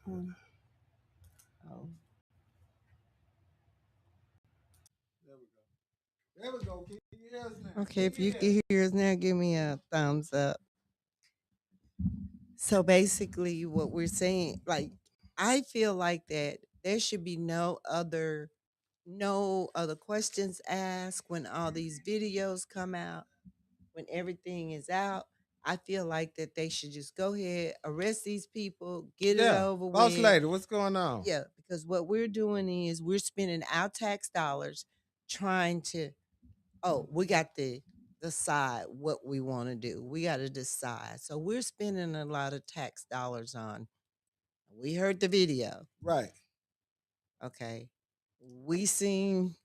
Um, oh, There we go. There we go. Can you hear us now? okay, if you can hear us now, give me a thumbs up. So basically, what we're saying, like, I feel like that there should be no other questions asked when all these videos come out, when everything is out. I feel like that they should just go ahead, arrest these people, get it Yeah. over Boss with. lady, what's going on? Yeah, because what we're doing is we're spending our tax dollars trying to, oh, we got to decide what we want to do. We got to decide. So we're spending a lot of tax dollars on. We heard the video. Right. Okay. We seen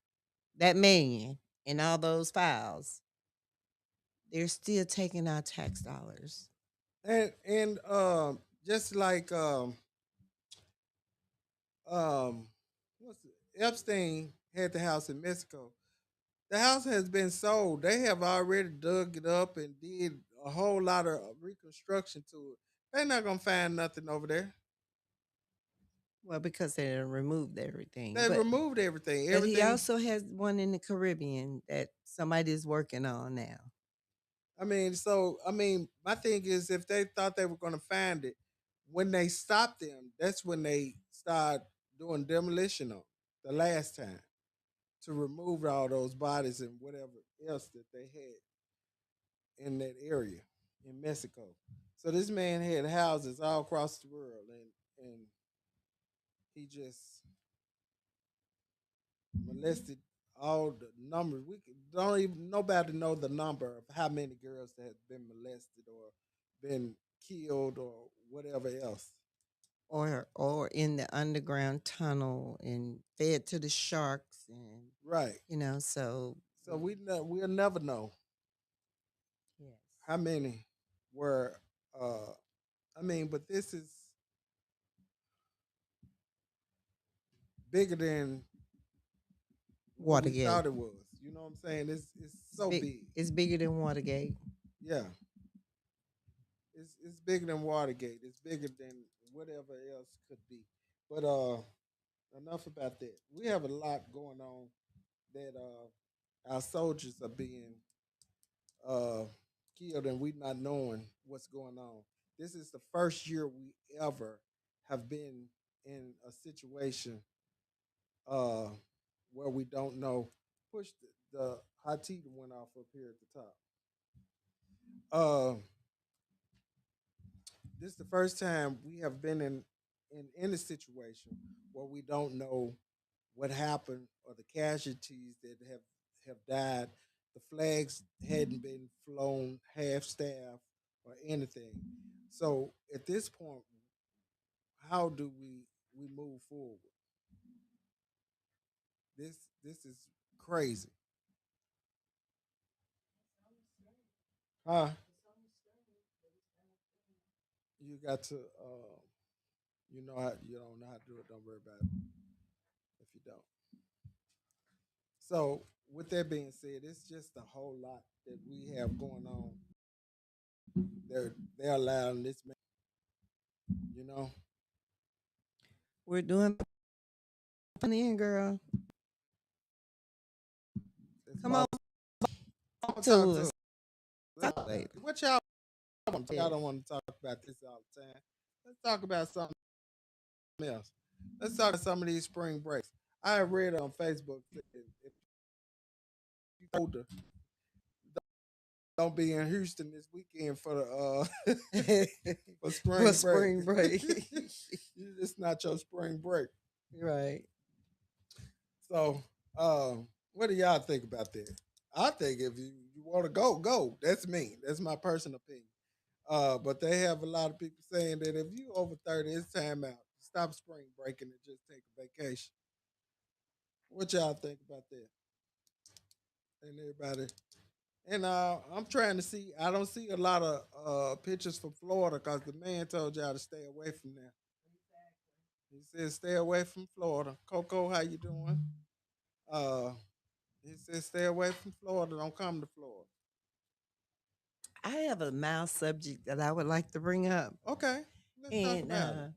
that man in all those files. They're still taking our tax dollars. And just like um what's it? Epstein had the house in Mexico. The house has been sold. They have already dug it up and did a whole lot of reconstruction to it. They're not gonna find nothing over there. Well, because they done removed everything. They But removed everything. he Everything. also has one in the Caribbean that somebody is working on now. My thing is, if they thought they were gonna find it, when they stopped them, that's when they start doing demolition on the last time to remove all those bodies and whatever else that they had in that area in Mexico. So this man had houses all across the world, and he just molested all the numbers. Don't even nobody know the number of how many girls that have been molested or been killed or whatever else. Or in the underground tunnel and fed to the sharks, and Right. so So we'll never know yes. how many were. Uh, but this is bigger than what we Watergate. thought it was. You know what I'm saying? It's It's so big. big. It's bigger than Watergate. Yeah, it's bigger than Watergate. It's bigger than whatever else could be. But enough about that. We have a lot going on that our soldiers are being uh killed and we not knowing what's going on. This is the first year we ever have been in a situation uh where we don't know. Push the hot tea that went off up here at the top. Uh, this is the first time we have been in a situation where we don't know what happened or the casualties that have died. The flags hadn't been flown, half staff or anything. So at this point, how do we move forward? This is crazy. Huh? You got to you don't know how to do it, don't worry about it if you don't. So with that being said, it's just a whole lot that we have going on. They're allowing this man, you know. We're doing in, girl. It's Come on, about to talk to to us. us. Talk later. What y'all want? Yeah. Y'all don't want to talk about this all the time. Let's talk about something else. Let's talk about some of these spring breaks. I read on Facebook that if you older, don't be in Houston this weekend for the for For spring break. spring break. It's not your spring break. Right. So, what do y'all think about that? I think if you want to go, go. That's me. That's my personal opinion. But they have a lot of people saying that if you over 30, it's time out. Stop spring breaking and just take a vacation. What y'all think about that? And everybody. And I'm trying to see. I don't see a lot of pictures from Florida because the man told y'all to stay away from there. He said stay away from Florida. Coco, how you doing? Uh, he said stay away from Florida. Don't come to Florida. I have a mild subject that I would like to bring up. Okay, let's talk And about it.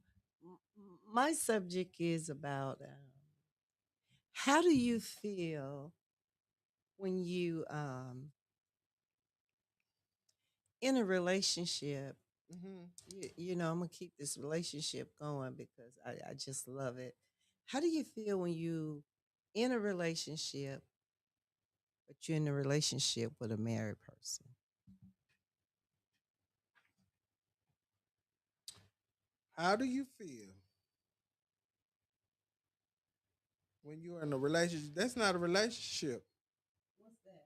My subject is about how do you feel when you in a relationship? Hmm. You know, I'm gonna keep this relationship going because I just love it. How do you feel when you in a relationship, but you're in a relationship with a married person? How do you feel when you're in a relationship? That's not a relationship. What's that?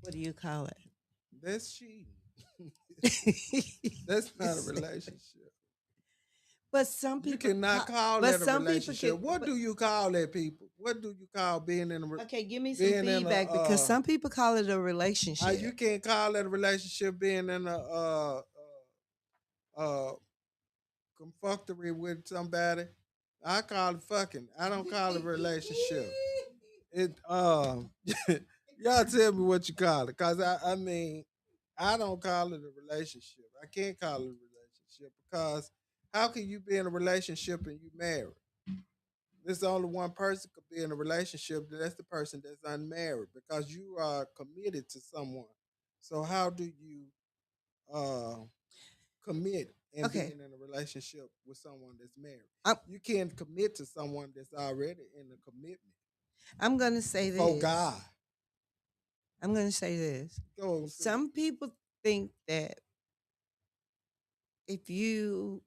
What do you call That's cheating. it? That's not a relationship. But some You people cannot call but that a some people relationship. can What but do you call that, people? What do you call being in a okay, give me some being in a feedback because some people call it a you relationship. can't call that a relationship being in a uh conflictory with somebody. I call it fucking. I don't call it a relationship. It y'all tell me what you call it, cause I mean I don't call it a relationship. I can't call it a relationship because how can you be in a relationship and you married? There's only one person could be in a relationship. That's the person that's unmarried because you are committed to someone. So how do you uh, commit and Okay. being in a relationship with someone that's married? I'm You can't commit to someone that's already in a commitment I'm gonna say before this. God. I'm gonna say this. Go on, sis. Some people think that if you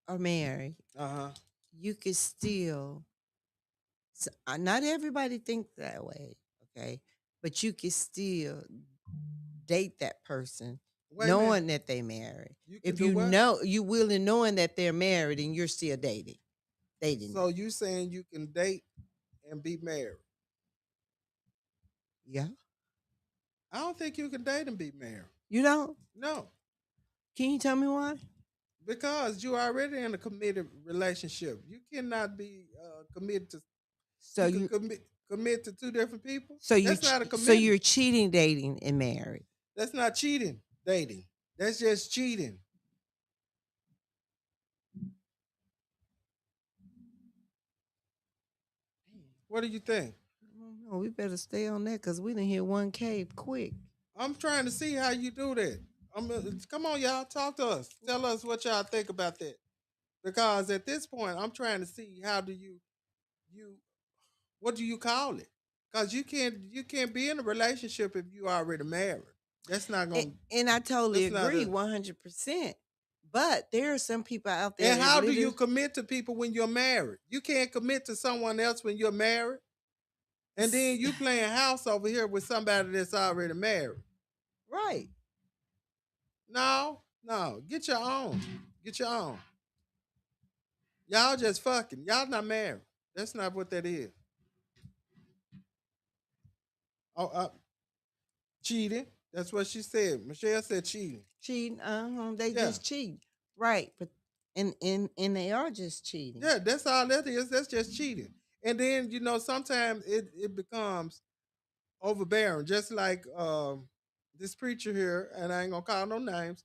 are married, Uh huh. you can still not everybody think that way, okay? But you can still date that person Wait a minute. knowing that they married. You can If do you what? know you willing knowing that they're married and you're still dating them. So you saying you can date and be married? Yeah. I don't think you can date and be married. You know? No, Can you tell me why? because you're already in a committed relationship. You cannot be committed to. So You can you commit to two different people. so you That's not a so you're commitment. cheating, dating, and married. That's not cheating. Dating. That's just cheating. What do you think? I don't know. We better stay on that because we didn't hit 1K quick. I'm trying to see how you do that. Come on, y'all, talk to us. Tell us what y'all think about that. Because at this point, I'm trying to see how do you what do you call it? Because you can't be in a relationship if you already married. That's not And, gonna. and I totally That's not agree a. 100%. But there are some people out there And that how do you literally, commit to people when you're married? You can't commit to someone else when you're married, and then you playing house over here with somebody that's already married. right. No, no, get your own. Get your own. Y'all just fucking. Y'all not married. That's not what that is. Oh, cheating. That's what she said. Michelle said cheating. Cheating, they Yeah. just cheat. Right. But and they are just cheating. Yeah, that's all that is. That's just cheating. And then, sometimes it becomes overbearing. Just like this preacher here, and I ain't gonna call no names.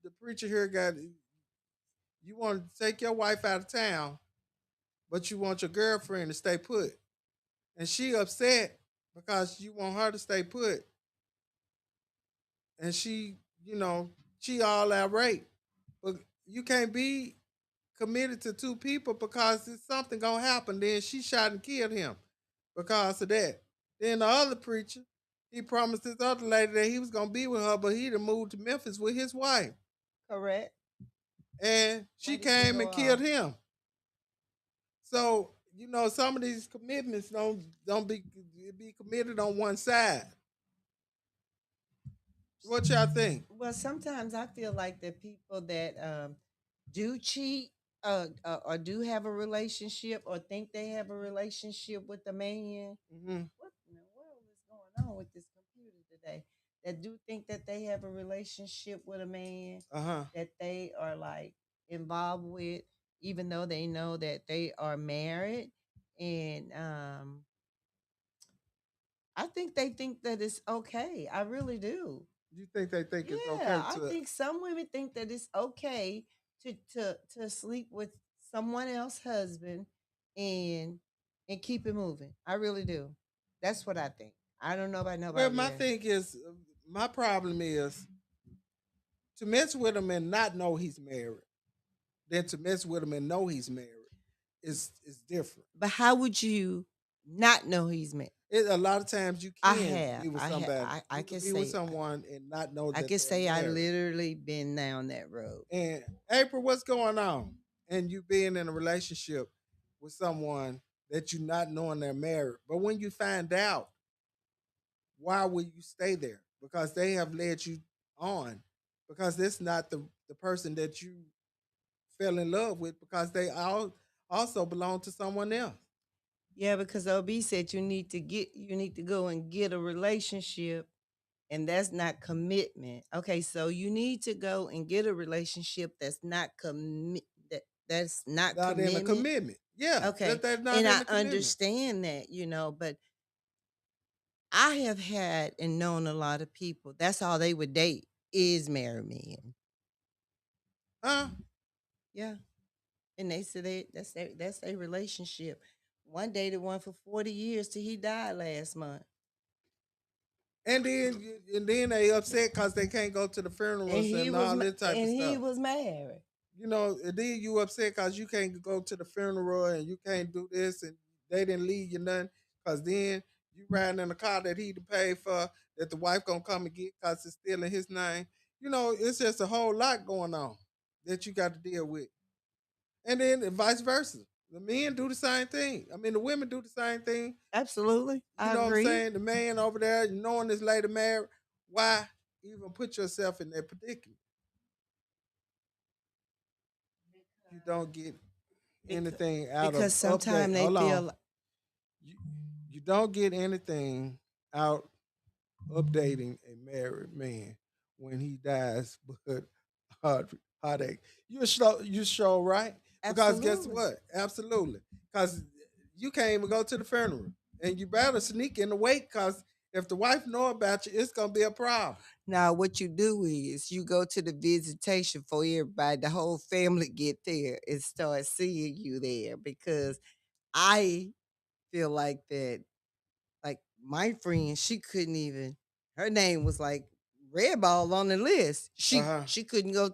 The preacher here got you want to take your wife out of town, but you want your girlfriend to stay put. And she upset because you want her to stay put. And she all irate. But you can't be committed to two people because it's something gonna happen. Then she shot and killed him because of that. Then the other preacher, he promised this other lady that he was gonna be with her, but he done moved to Memphis with his wife. Correct. And Why she did she came go and killed off? him. So, some of these commitments don't be committed on one side. What y'all think? Well, sometimes I feel like the people that do cheat or do have a relationship or think they have a relationship with a man. Hmm. What in the world is going on with this computer today? That do think that they have a relationship with a man Uh-huh. that they are like involved with, even though they know that they are married. And I think that it's okay. I really do. You think they think it's okay Yeah, I to think some women think that it's okay to sleep with someone else's husband and keep it moving. I really do. That's what I think. I don't know about Well, nobody my else. thing is, my problem is to mess with him and not know he's married, than to mess with him and know he's married. Is different. But how would you not know he's married? A lot of times you I can have. be with I have. somebody. I You can could be with say. someone and not know I that can they're say I married. literally been down that road. And April, what's going on? And you being in a relationship with someone that you not knowing they're married. But when you find out, why will you stay there? Because they have led you on. Because it's not the person that you fell in love with, because they all also belong to someone else. Yeah, because OB said you need to go and get a relationship, and that's not commitment. Okay, so you need to go and get a relationship that's not Not in a commitment. commitment. Yeah, Okay, they're not and in I a commitment. understand that, but I have had and known a lot of people. That's all they would date is married men. Huh? Yeah, and they said that's their relationship. One dated one for 40 years till he died last month, And then they upset because they can't go to the funerals and all this type of and he stuff. was married. And then you upset because you can't go to the funeral and you can't do this and they didn't leave you nothing. Because then you riding in a car that he paid for, that the wife gonna come and get because it's still in his name. It's just a whole lot going on that you got to deal with. And then vice versa. The men do the same thing. I mean, the women do the same thing. Absolutely, You I know what I'm agree. saying? The man over there, knowing this lady married, why even put yourself in that predicament? You don't get Because anything out of because update. sometimes they Hold on. feel You, you don't get anything out updating a married man when he dies, but heart, heartache. You sure right? Because guess absolutely. what? Absolutely. Because you can't even go to the funeral. And you better sneak in the wake, because if the wife know about you, it's gonna be a problem. Now, what you do is you go to the visitation for everybody, the whole family get there and start seeing you there because I feel like that. Like my friend, she couldn't even. Her name was like red ball on the list. Uh-huh. She couldn't go.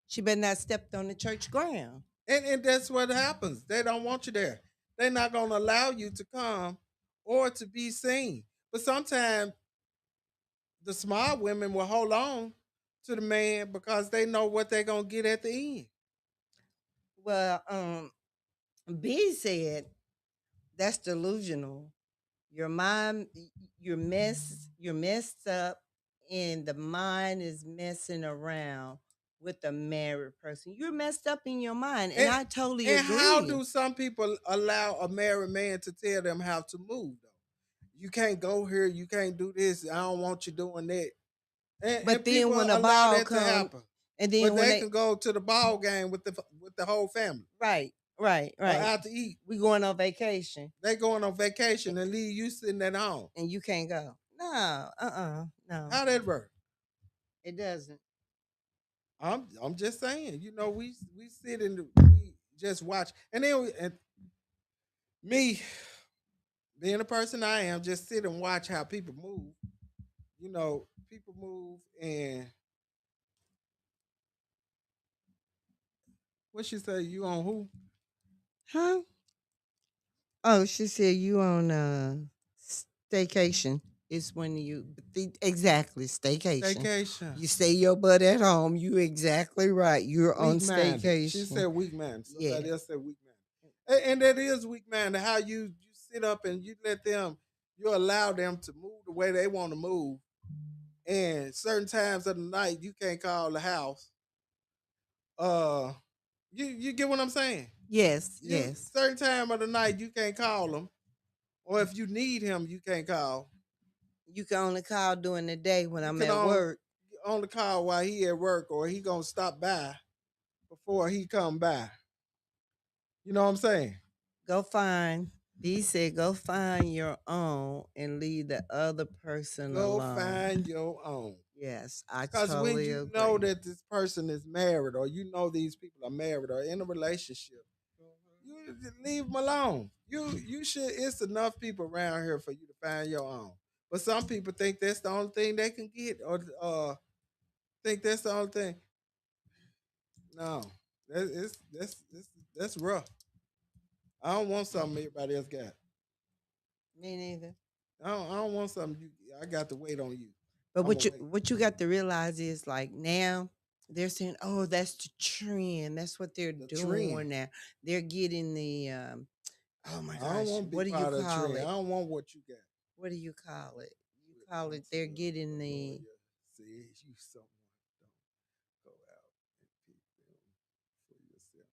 She better not stepped on the church ground. And that's what happens. They don't want you there. They're not gonna allow you to come or to be seen. But sometimes the smart women will hold on to the man because they know what they're gonna get at the end. Well, B said that's delusional. Your mind, you're messed up, and the mind is messing around with a married person. You're messed up in your mind, and And I totally and how agree. do some people allow a married man to tell them how to move though? You can't go here, you can't do this, I don't want you doing that. And But then people when the allow ball that to come, happen. and But then when they they can go to the ball game with the whole family right, right, or right, out to eat. we going on vacation, They going on a- vacation and leave you sitting at home. and you can't go. No, no, How that work? it doesn't. I'm just saying. We sit and we just watch, and then and me being the person I am, just sit and watch how people move. People move, and what she say? You on who? Huh? Oh, she said you on staycation. It's when exactly staycation. Staycation. You stay your butt at home. You exactly right. You're on Weak minded. She staycation. said weak minded. Yeah. Somebody else said weak minded. And that is weak minded. How you sit up and you allow them to move the way they want to move. And certain times of the night you can't call the house. Uh, you get what I'm saying? Yes. You Yes. certain time of the night you can't call him, or if you need him, you can't call. You can only call during the day when You I'm can at work. only call while he at work, or he gonna stop by before he come by. You know what I'm saying? Go find. B said, "Go find your own and leave the other person Go alone." find your own. Yes, I Because when totally you know agree. that this person is married, or you know these people are married or in a relationship, you just leave them alone. You should. It's enough people around here for you to find your own. But some people think that's the only thing they can get, or think that's the only thing. No, that's rough. I don't want something everybody else got. Me neither. I don't want something you. I got to wait on you. But I'm gonna wait. what you got to realize is like now they're saying, "Oh, that's the trend. That's what they're The trend. doing now. They're getting the oh my I don't gosh, want to be what do you part of the call trend. I it? don't want what you got. What do you call it? You Quit call it they're answering getting the the lawyer says you someone don't go out and pick them for yourself.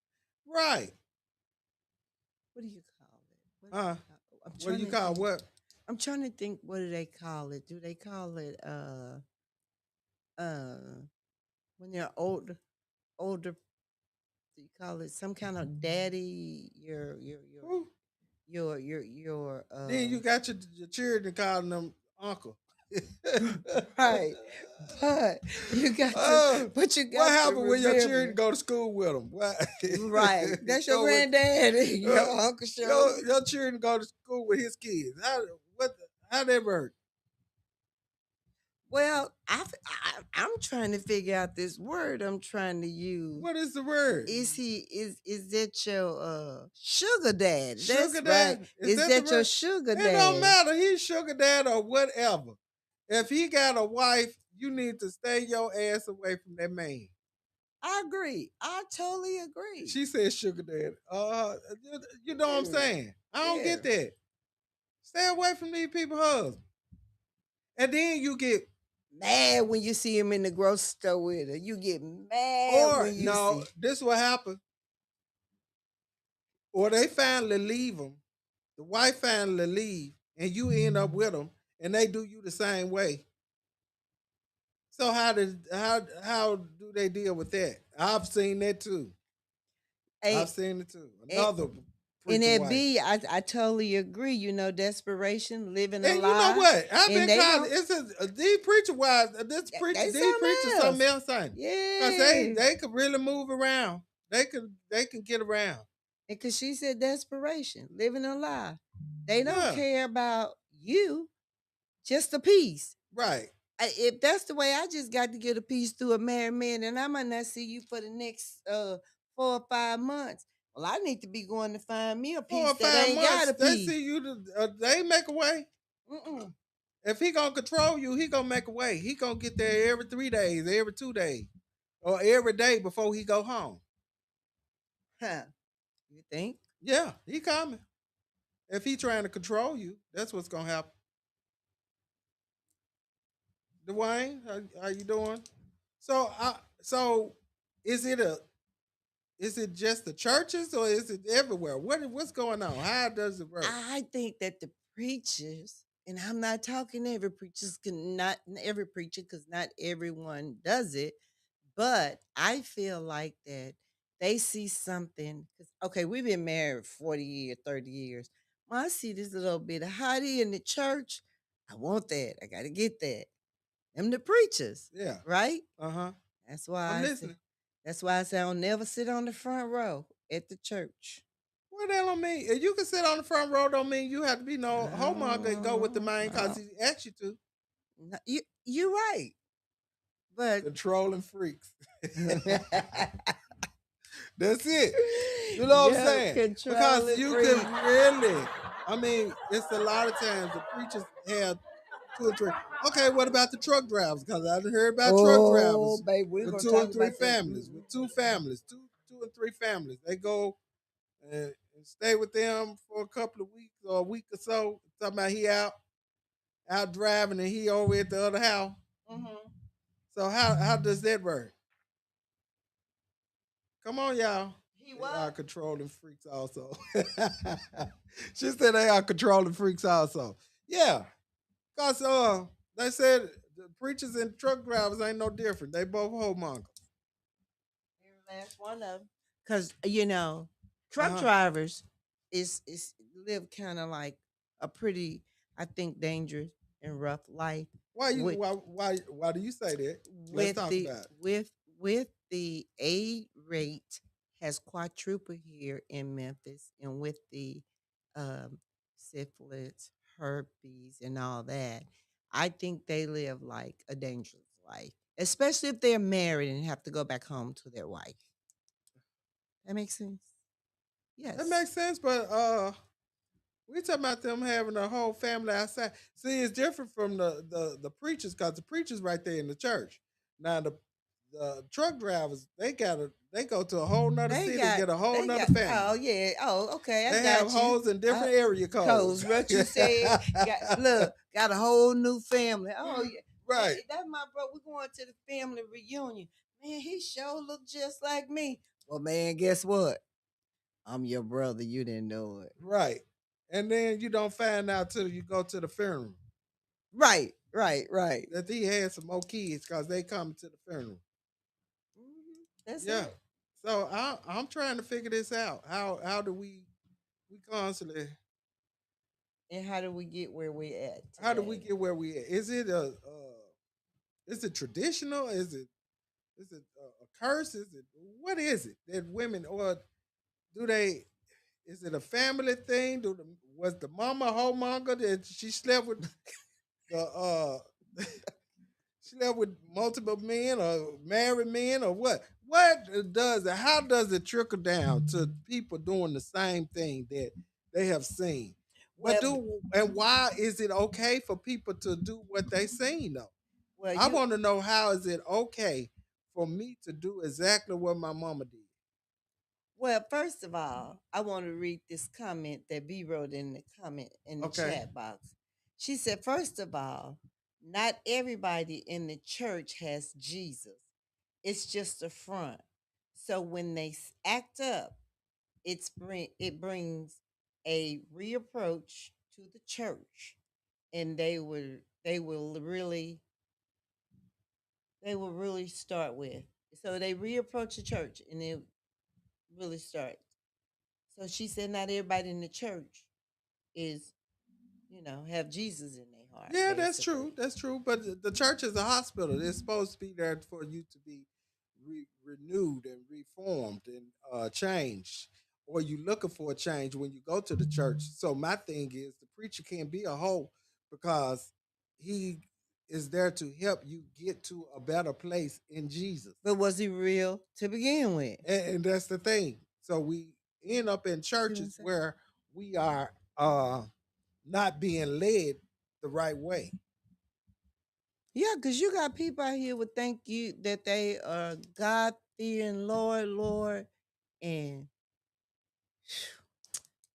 Right. what do you call it? What do you Uh, call I'm what do trying you to call think. what? I'm trying to think what do they call it? Do they call it uh when they're older do you call it some kind of daddy Who? your Then you got your children calling them uncle. right. But you got to Oh, but you what got to happened when your children remember. go to school with them? What? Right. That's your Go with granddaddy, uh, your Uncle your Shirley. your children go to school with his kids. How that work? Well, I'm trying to figure out this word I'm trying to use. What is the word? Is that your sugar daddy? Sugar That's right. dad? Is Is that the that your word? sugar It don't daddy? matter. He's sugar dad or whatever. If he got a wife, you need to stay your ass away from that man. I agree. I totally agree. She said sugar dad. You know what I'm Yeah. saying? I don't Yeah. get that. Stay away from these people husbands. And then you get, Mad when you see him in the grocery store with her. You get mad or when you no, see. this what happened. Or they finally leave him. The wife finally leave, and you end up with them, and they do you the same way. So how do they deal with that? I've seen that too. I've Hey, seen it too. and, Another and preacher that wife. B, I totally agree. You know, desperation, living a And you know lie, what? I've and been they calling don't. it's these preacher wives. They These preachers something something else. else, ain't it? Cause Yeah, they could really move around. They can get around. and because she said desperation, living a lie. They don't Yeah, care about you, just a piece. right. If that's the way, I just got to get a piece through a married man, and I might not see you for the next 4 or 5 months. Well, I need to be going to find me a Four piece or that five ain't got months, a they piece. see you. They make a way. Mm-mm. If he gonna control you, he gonna make a way. He gonna get there every 3 days, every 2 days, or every day before he go home. Huh? You think? Yeah, he coming. If he trying to control you, that's what's gonna happen. Dwayne, how you doing? So is it a is it just the churches or is it everywhere? What's going on? How does it work? I think that the preachers, and I'm not talking every preachers, not every preacher, because not everyone does it, but I feel like that they see something. Cause okay, we've been married 40 years, 30 years. When I see this little bit of hottie in the church, I want that. I got to get that. Them the preachers, Yeah. right? Uh-huh. That's why I'm I say. listening. That's why I say I'll never sit on the front row at the church. What that don't mean? If you can sit on the front row, don't mean you have to be no homemonger and go with the man because Oh, he asked you to. no, you're right, but Controlling freaks. That's it. You know what I'm yeah, saying? Because controlling you freak. can really, I mean, it's a lot of times the preachers have two or three. Okay, what about the truck drivers? Because I done heard about truck Oh, drivers babe, we're with gonna two talk and three about that. families, with two families, two and three families. They go and stay with them for a couple of weeks or a week or so. Talking about he out driving and he over at the other house. Mm-hmm. So how does that work? Come on, y'all. He They are what? controlling freaks also. She said they are controlling freaks also. Yeah. Cause they said the preachers and truck drivers ain't no different. They both homongers. Every last one of them. Because, truck Uh-huh. drivers is live kind of like a pretty, I think, dangerous and rough life Why you with why do you say that? Let's with talk the about it. with the A rate has quadrupled here in Memphis, and with the um, syphilis, herpes, and all that, I think they live like a dangerous life, especially if they're married and have to go back home to their wife. That makes sense. That Yes, makes sense, but we talking about them having a whole family outside. See, it's different from the preachers because the preachers right there in the church. Now the truck drivers they go to a whole nother city and get a whole they nother got. family. Oh yeah. Oh okay. I They have got you. hoes in I, different area codes. Cause what you said, got a whole new family. Oh yeah, man, Right, that's my bro. We're going to the family reunion. Man, he sure look just like me. Well, man, guess what? I'm your brother. You didn't know it. right. And then you don't find out till you go to the funeral Right, right, right. that he had some more kids because they come to the funeral. That's Yeah. it. So I'm trying to figure this out. How do we constantly And how do we get where we at how do we today? get where we at? Is it traditional? Is it a curse? Is it what is it that women or do they? Is it a family thing? Was the mama a homemonger that she slept with the she slept with multiple men or married men or what? What does it? How does it trickle down to people doing the same thing that they have seen? But Well, why is it okay for people to do what they seen though? well, I you want to know how is it okay for me to do exactly what my mama did? Well, first of all, I want to read this comment that B wrote in the comment in the Okay. chat box. She said, first of all, not everybody in the church has Jesus. It's just a front. So when they act up, it brings a reapproach to the church, and they will really start with. So they reapproach the church, and they really start. So she said, not everybody in the church is, have Jesus in their heart, Yeah, that's true. basically. That's true. But the church is a hospital. It's supposed to be there for you to be renewed and reformed and changed. Or you looking for a change when you go to the church. So my thing is the preacher can't be a hoe because he is there to help you get to a better place in Jesus. But was he real to begin with? And that's the thing. So we end up in You see what I'm churches saying? where we are not being led the right way. Yeah, because you got people out here would think you that they are God fearing Lord, and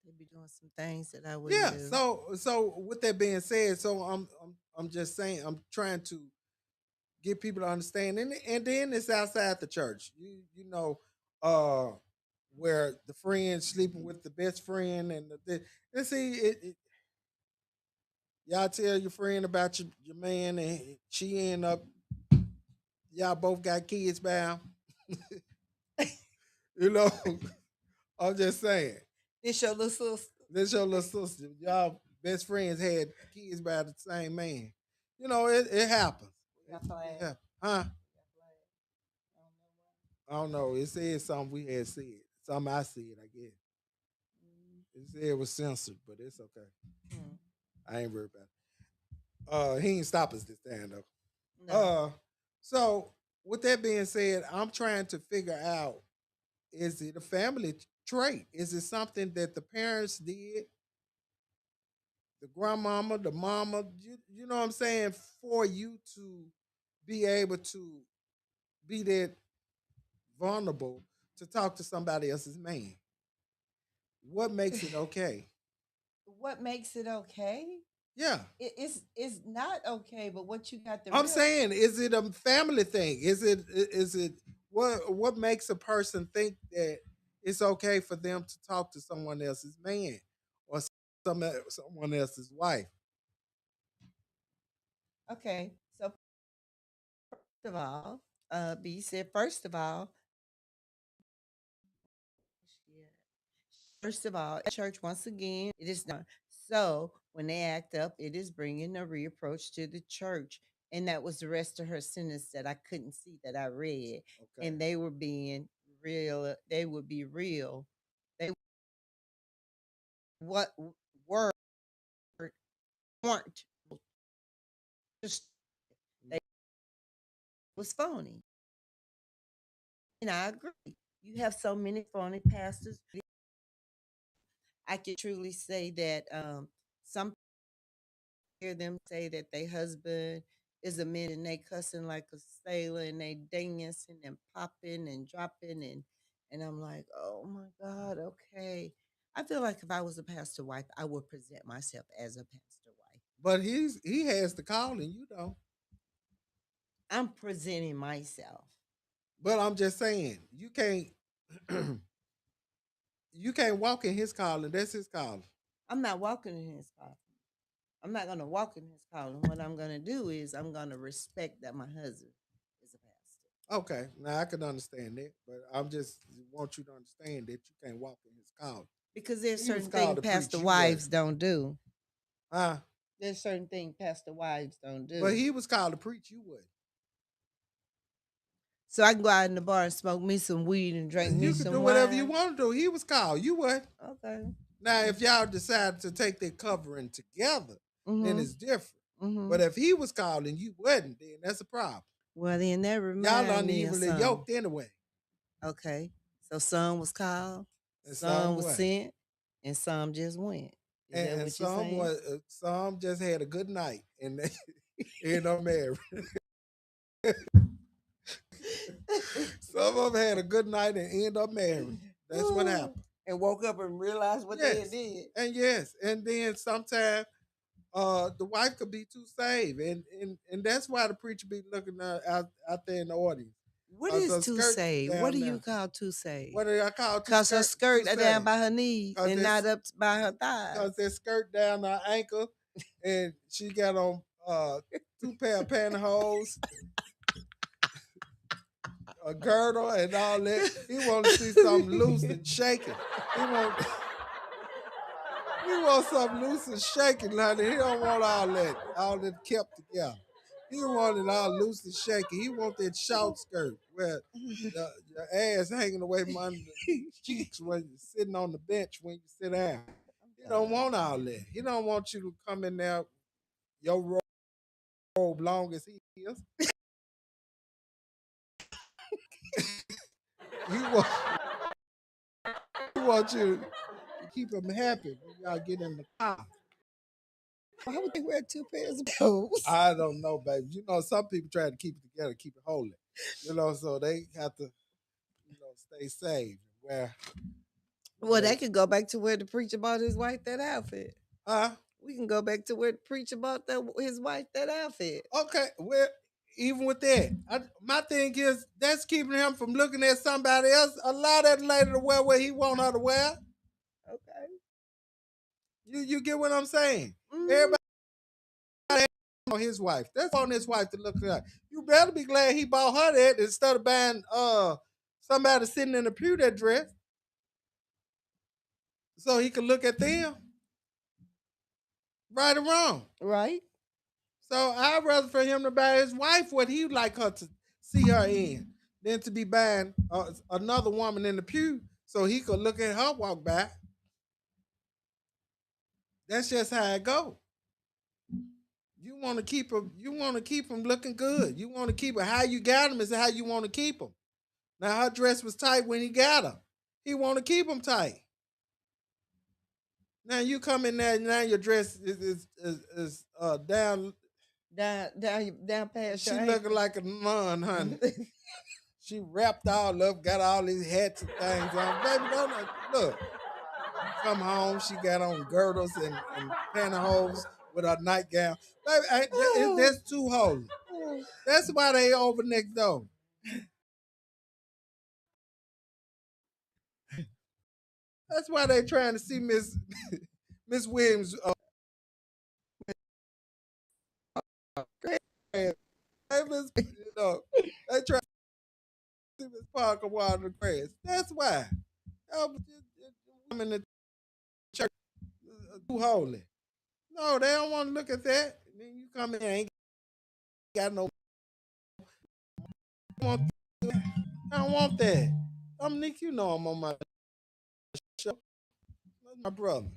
they be doing some things that I wouldn't Yeah. do. So with that being said, so I'm just saying I'm trying to get people to understand, and then it's outside the church. You know, uh, where the friend sleeping with the best friend, and see y'all tell your friend about your man, and she end up y'all both got kids by him. You know, I'm just saying. This your little sister. This your little sister. Y'all best friends had kids by the same man. You know, it happens. We got flags. It happens. Huh? We got flags. I don't know I don't know. It said something we had said. Something I said, I guess. It said it was censored, but it's okay. why. I ain't worried about it. He ain't stop us this time though. No. So with that being said, I'm trying to figure out is it a family trait? Is it something that the parents did, the grandmama, the mama, you know what I'm saying, for you to be able to be that vulnerable to talk to somebody else's man? What makes it okay? What makes it okay? Yeah. It's not okay, but what you got the I'm real saying, is it a family thing? Is it what makes a person think that it's okay for them to talk to someone else's man or someone else's wife? okay. So first of all, B said first of all, First of all, church once again, it is not. So when they act up, it is bringing a reapproach to the church, and that was the rest of her sentence that I couldn't see that I read, Okay. and they were being real. They would be real. They what word weren't just they was phony, and I agree. You have so many phony pastors. I can truly say that some hear them say that their husband is a man and they cussing like a sailor and they dancing and popping and dropping and I'm like, oh my God, okay. I feel like if I was a pastor wife, I would present myself as a pastor wife. But he has the calling, you don't. I'm presenting myself. But I'm just saying, you can't you can't walk in his calling. That's his calling. I'm not walking in his calling. I'm not gonna walk in his calling. What I'm gonna do is I'm gonna respect that my husband is a pastor. Okay, now I can understand that, but I'm just want you to understand that you can't walk in his calling. Because there's He was certain called things to preach. pastor You wasn't. wives don't do. Huh? There's certain things pastor wives don't But do. he was called to preach. You wasn't. So I can go out in the bar and smoke me some weed and drink me You could do some whatever you wine. want to do. He was called. You wasn't. Okay. Now, if y'all decide to take their covering together, then Mm-hmm. it's different. Mm-hmm. But if he was called and you wasn't, then that's a problem. Well, then that Y'all remind me of unevenly something. yoked anyway. Okay. So some was called, And some some was what? sent, and some just went. Is that And what you're saying? some just had a good night and they end up married. Some of them had a good night and end up married. That's what happened. And woke up and realized what they Yes. did. And yes. And then sometimes the wife could be too saved. And that's why the preacher be looking out there in the audience. What is Her too skirt saved? What do down you there. call too saved? What do I call Cause her skirt too are down saved? by her knees Cause and not up by her thighs. Cause that skirt down her ankle and she got on two pair of pantyhose, a girdle and all that. He want to see something loose and shaking. He want he wants something loose and shaking, honey. He don't want all that kept together. He want it all loose and shaky. He want that short skirt where your ass hanging away from under the cheeks when you're sitting on the bench when you sit down. He don't want all that. He don't want you to come in there, your robe long as he is. He want, he want you to keep him happy when y'all get in the car. Why would they wear two pairs of clothes? I don't know, baby. You know, some people try to keep it together, keep it holy. You know, so they have to, stay safe. Where Well, they could go back to where the preacher bought his wife that outfit. We can go back to where the preacher bought his wife that outfit. Okay, well, even with that, my thing is that's keeping him from looking at somebody else. Allow that lady to wear what he want her to wear. Okay. You get what I'm saying? Mm-hmm. Everybody on his wife. That's on his wife to look at. You better be glad he bought her that instead of buying somebody sitting in the pew that dress. So he could look at them. Right or wrong. Right. So I'd rather for him to buy his wife what he'd like her to see her in than to be buying another woman in the pew so he could look at her walk by. That's just how it go. You want to keep him. You want to keep him looking good. You want to keep her. How you got him is how you want to keep him. Now her dress was tight when he got her. He want to keep him tight. Now you come in there. Now your dress is down. Down past. She looking like a nun, honey. She wrapped all up, got all these hats and things on. Baby, don't look. Come home, she got on girdles and pantyhose with her nightgown. Baby, that's too holy. That's why they over next door. That's why they trying to see Miss Miss Williams. They try to see Miss Parker water the grass. That's why. too holy. No, they don't want to look at that. Then you come in and ain't got no. I don't want that. Dominique, you know I'm on my show. That's my brother.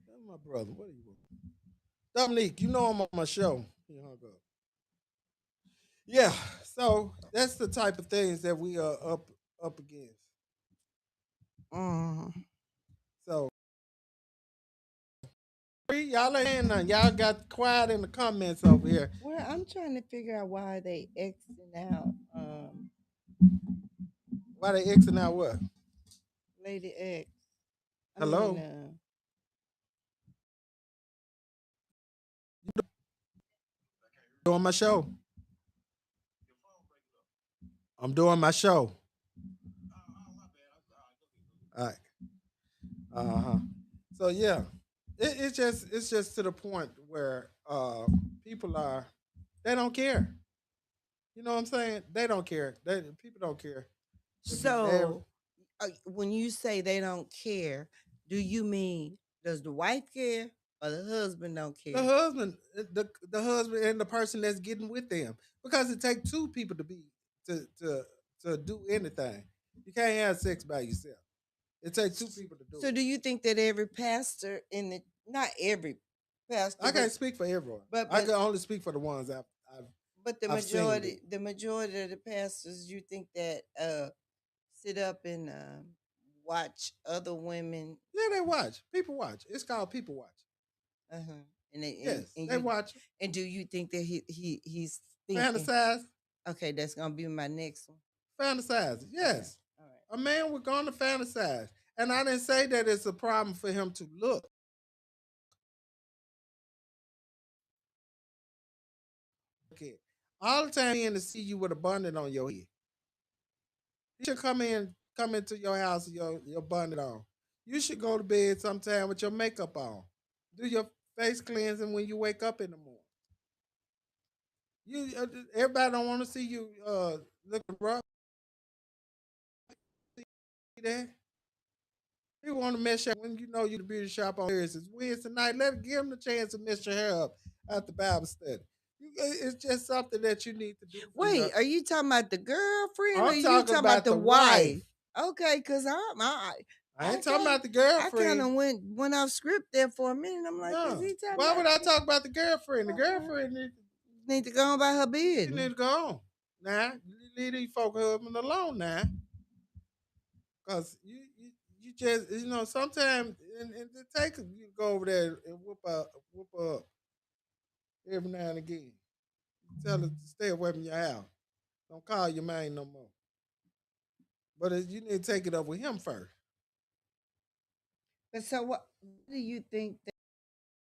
That's my brother. What are you want? Dominique, you know I'm on my show. He hung up. Yeah, so that's the type of things that we are up against. Mm. So y'all ain't saying nothing. Y'all got quiet in the comments over here. Well, I'm trying to figure out why they Xing out Why they Xing out what? Lady X. I mean, Hello? Doing my show. I'm doing my show. All right. Uh-huh. So yeah. It's just to the point where people are they don't care. You know what I'm saying? They don't care. People don't care. If you married, so when you say they don't care, do you mean does the wife care or the husband don't the care? husband, the husband and the person that's getting with them, because it takes two people to to to do anything. You can't have sex by yourself. It takes two people to do So it. do you think that every pastor in the not every pastor, I can't speak for everyone. but I but can only speak for the ones I've but the I've seen do. majority of the pastors, you think that sit up and watch other women, Yeah, they watch. People watch. It's called people watch. uh-huh, and they Yes, and they you watch. and do you think that he's thinking, Fantasize, okay, that's gonna be my next one. fantasize. Okay, Yes, all right. a man would go on to fantasize, and I didn't say that it's a problem for him to look. Okay, all the time in to see you with a bonnet on your head. You should come into your house with your bonnet on. You should go to bed sometime with your makeup on. Do your face cleansing when you wake up in the morning. You everybody don't want to see you looking rough. See that? You want to mess your when you know you the beauty shop on Thursday. It's Wednesday night. Give them the chance to mess your hair up after Bible study. It's just something that you need to do for your. Wait, are you talking about the girlfriend or I'm you talking talking about about the the wife. wife? Okay, because I I ain't talking kind about the I kind girlfriend. of went off script there for a minute. I'm like, is No. he talking Why about would I talk about the girlfriend? The uh-uh. girlfriend Need to go on by her she need business? to go on. Now, leave these folk husband alone now. Cause you just sometimes and it takes you to go over there and whoop up every now and again. Tell her to stay away from your house. Don't call your man no more. But you need to take it up with him first. But so what do you think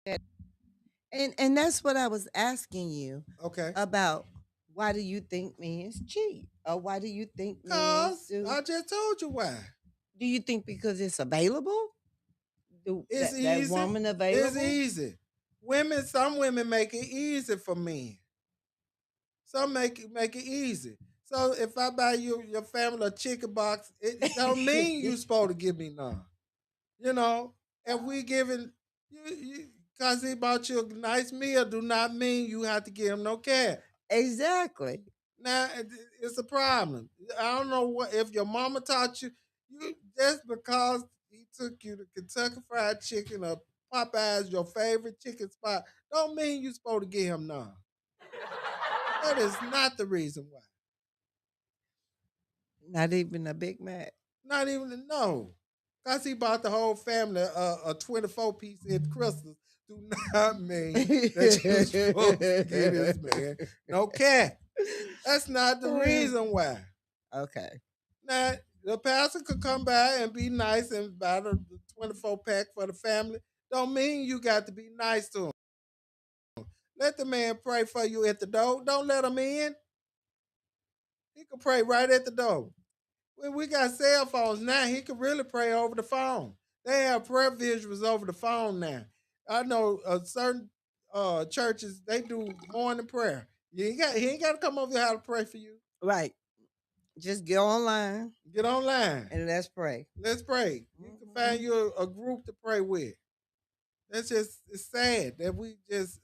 that and that's what I was asking you Okay. about, why do you think men cheat? Or why do you think men Cause do I just told you why. do you think because it's available? Do It's that easy. woman It's available? easy. Some women make it easy for men. Some make it easy. So if I buy your family a chicken box, it don't mean you supposed to give me none. You know, if we giving you cause he bought you a nice meal, do not mean you have to give him no cash. Exactly. Now it's a problem. I don't know what if your mama taught you. You just because he took you to Kentucky Fried Chicken or Popeyes, your favorite chicken spot, don't mean you supposed to give him none. That is not the reason why. Not even a Big Mac. Not even to know. Cause he bought the whole family a 24-piece at Christmas do not mean that you supposed to get this man no cat. That's not the reason why. Okay. Now, the pastor could come by and be nice and buy the 24 pack for the family. Don't mean you got to be nice to him. Let the man pray for you at the door. Don't let him in. He can pray right at the door. When we got cell phones now, he can really pray over the phone. They have prayer visuals over the phone now. I know certain churches they do morning prayer. He ain't got to come over here to pray for you. Right. Just go online Get online. and let's pray. Let's pray. You can find you a group to pray with. That's just, it's sad that we just,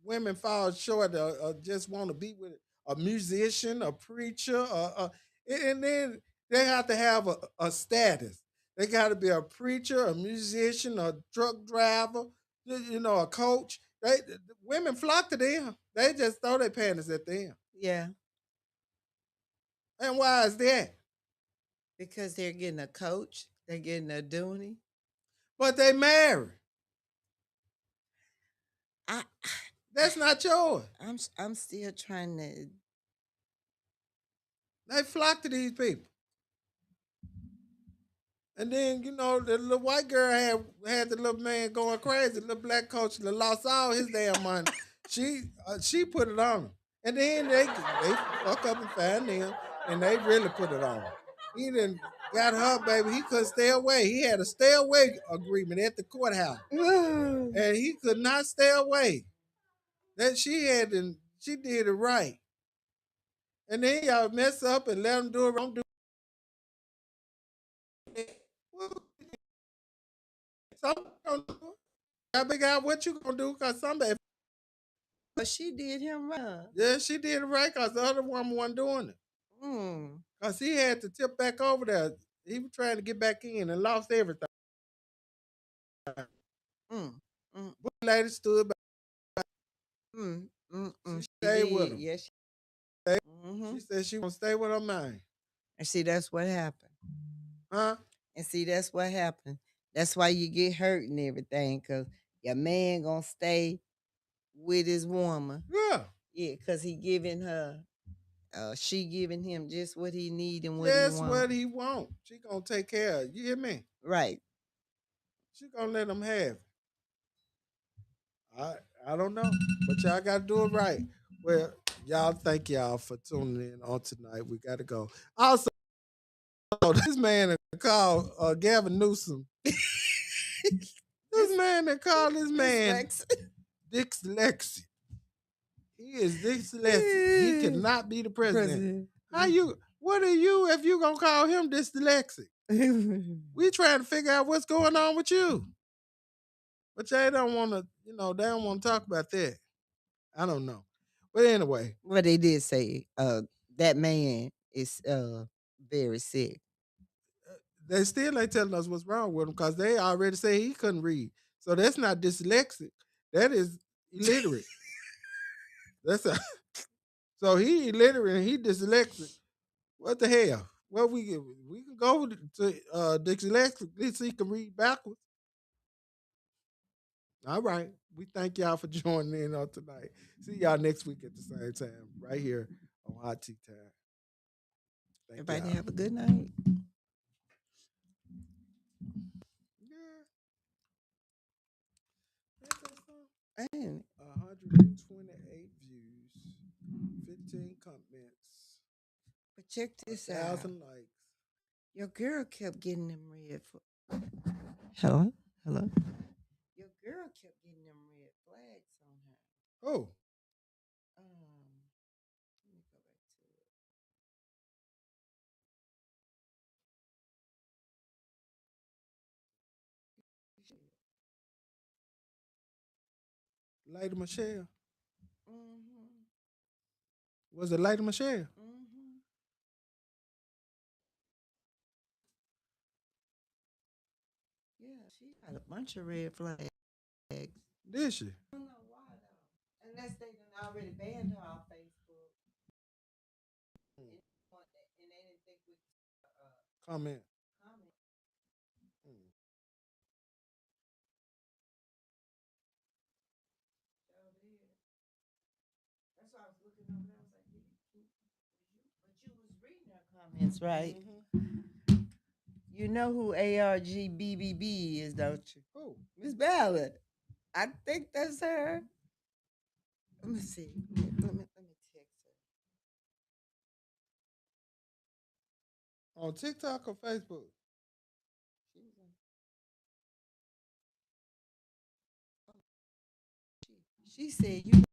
women fall short of just want to be with a musician, a preacher, and then they have to have a status. They got to be a preacher, a musician, a truck driver, a coach. Women flock to them. They just throw their panties at them. Yeah, And why is that? because they're getting a coach, they're getting a dooney. But they married. I That's not yours. I'm still trying to. They flock to these people. And then, the little white girl had the little man going crazy. The little black coach that lost all his damn money. She put it on him. And then they fuck up and find them, and they really put it on him. He done got her, baby. He couldn't stay away. He had a stay away agreement at the courthouse. And he could not stay away. That she did it right. And then y'all mess up and let him do it wrong. Well, somebody gonna do it. Gotta figure out what you gonna do, cause somebody. But she did him right. Yeah, she did it right, cause the other woman wasn't doing it. Cause he had to tip back over there. He was trying to get back in and lost everything. But the lady stood back. She stayed with him. Yes. She said she gonna stay with her man. And see, that's what happened. Huh? And see, that's what happened. That's why you get hurt and everything, cause your man gonna stay with his woman. Yeah. Yeah, cause he giving her, she giving him just what he need and what Just he want. what he want. She gonna take care of it. You hear me? Right. She gonna let him have it. I don't know, but y'all gotta do it right. Well, y'all, thank y'all for tuning in on tonight. We gotta go. Also, this man that called Gavin Newsom. This man that called this man dyslexic. He is dyslexic. He cannot be the president. What are you if you gonna call him dyslexic? We trying to figure out what's going on with you. But they don't want to, they don't want to talk about that. I don't know. But anyway. Well, they did say that man is very sick. They still ain't telling us what's wrong with him because they already say he couldn't read. So that's not dyslexic. That is illiterate. So he illiterate and he dyslexic. What the hell? Well, we can go to dyslexic. At least he can read backwards. All right. We thank y'all for joining in on tonight. See y'all next week at the same time, right here on Hot Tea Time. Everybody y'all. Have a good night. Yeah. 128 views, 15 comments. But check this 1,000 likes. Your girl kept getting them red. Hello? Hello? Your girl kept getting them red flags on her. Oh. Let me go back to it. Lady Michelle. Was it Lady Michelle? Yeah, she got a bunch of red flags. Did she? I don't know why though. Unless they done already banned her off Facebook. And they didn't think we comment. That's why I was looking over there. I was like, but you was reading her comments, right? You know who ARGBBB is, don't you? Who? Miss Ballard. I think that's her. Let me see. Let me text her. On TikTok or Facebook? She said you